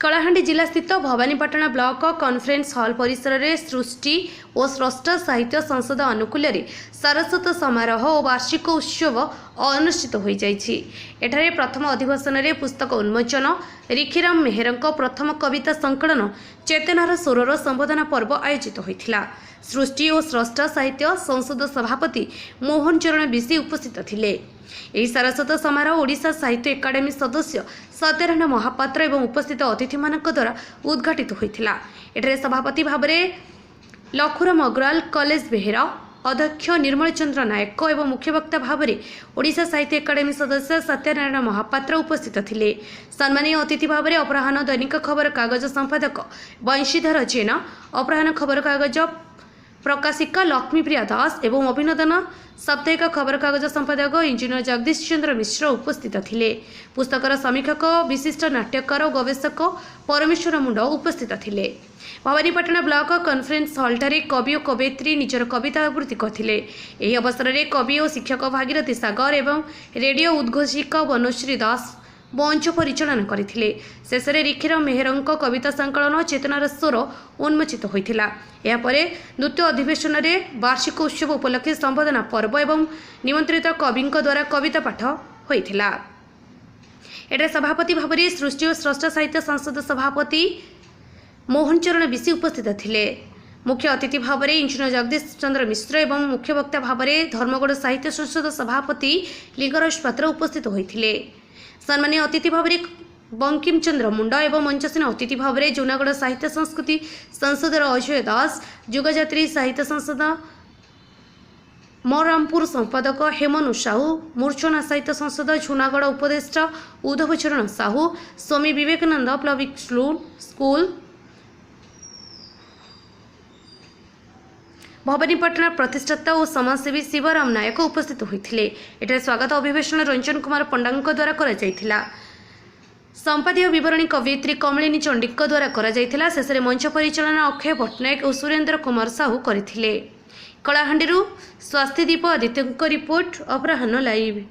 कलाहांडी जिला स्थित Bhawanipatna block conference hall परिसर में सृष्टि और स्रष्टा साहित्य संसद अनुकूल सारस्वत समारोह और वार्षिक उत्सव अनुष्ठित हो जाइछि। एठारे प्रथम अधिवेशन में पुस्तक उन्मोचन, रिखीराम मेहरଙ୍କ प्रथम कविता संकलन चेतनार स्वरर संबोधना पर्व आयोजित होइथिला। सृष्टि और स्रष्टा साहित्य संसद सभापति मोहन चरण बिसी उपस्थित थिले। ଏହି ସାରସ୍ୱତ ସମାରୋହ ଓଡ଼ିଶା ସାହିତ୍ୟ ଏକାଡେମୀ ସଦସ୍ୟ ସତ୍ୟନାରାୟଣ ମହାପାତ୍ର ଏବଂ ଉପସ୍ଥିତ ଅତିଥିମାନଙ୍କ ଦ୍ୱାରା ଉଦ୍ଘାଟିତ ହୋଇଥିଲା। ଏଠାରେ ସଭାପତି ଭାବରେ ଲଖୁରାମ ଅଗ୍ରୱାଲ, କଲେଜ ବେହେରା अध्यक्ष निर्मल चंद्र नायक और मुख्य वक्ता भाव में ओडिशा साहित्य एकाडेमी सदस्य सत्यनारायण महापात्र उपस्थित थिले। सम्मानीय अतिथि भाव में अपराह्न दैनिक खबर कागज संपादक बंशीधर जेना, अपराह्न खबर कागज प्रकाशिका लक्ष्मीप्रिया दास एवं अभिनंदन साप्ताहिक खबर कागज संपादक इंजीनियर जगदीश चंद्र मिश्र उपस्थित थिले। पुस्तकर समीक्षक विशिष्ट नाट्यकार और गवेषक परमेश्वर मुंड उपस्थित थिले। भवानीपाटना ब्लॉक कॉन्फ्रेंस हॉल ठारे कवि और कवयित्री निजर कविता आवृत्ति करथिले। एही अवसर में कवि और शिक्षक भागीरथी सागर एवं रेडियो उद्घोषिका बनश्री दास मंच परिचालन करथिले। शेष में रिखीराम मेहरଙ୍କ कविता संकलन चेतनार स्वर उन्मोचित होइथिला। या परे द्वितीय अधिवेशन में वार्षिक उत्सव उपलक्षे संबोधना पर्व एवं निमंत्रित कविଙ୍କ द्वारा कविता पाठ होइथिला। एटा सभापति भाव में सृष्टि और स्रष्टा साहित्य संसद सभापति मोहन चरण बिसी उपस्थित थिले। मुख्य अतिथि भाव में इंजीनियर जगदीश चंद्र मिश्र एवं मुख्य वक्ता भाव में धर्मगढ़ साहित्य संसद सभापति लिंगराज पात्र उपस्थित होइथिले। सम्मानीय अतिथि भाव में बंकिम चंद्र मुंडा एवं मंचसीन अतिथि भाव में जूनागढ़ साहित्य संस्कृति संसदर अजय दास, जुगजात्री साहित्य संसद मरामपुर संपादक हेमनु साहू, मूर्छना साहित्य संसद जूनागढ़ उपदेष्टा उद्धवचरण साहू, स्वामी विवेकानंद पब्लिक स्कूल भवानीपाटना प्रतिष्ठाता और समाजसेवी शिवराम नायक उपस्थित होते। एठारे स्वागत अभिवेशन रंजन कुमार पंडा द्वारा करा जायथिला। संपादीय विवरणी कवयित्री कमलिनी चंडीक द्वारा करा जायथिला। शेष में मंच परिचालना अक्षय पट्टनायक और सुरेंद्र कुमार साहू करथिले। कलाहांडी स्वास्थ्यदीप आदित्य रिपोर्ट अपराह्न लाइव।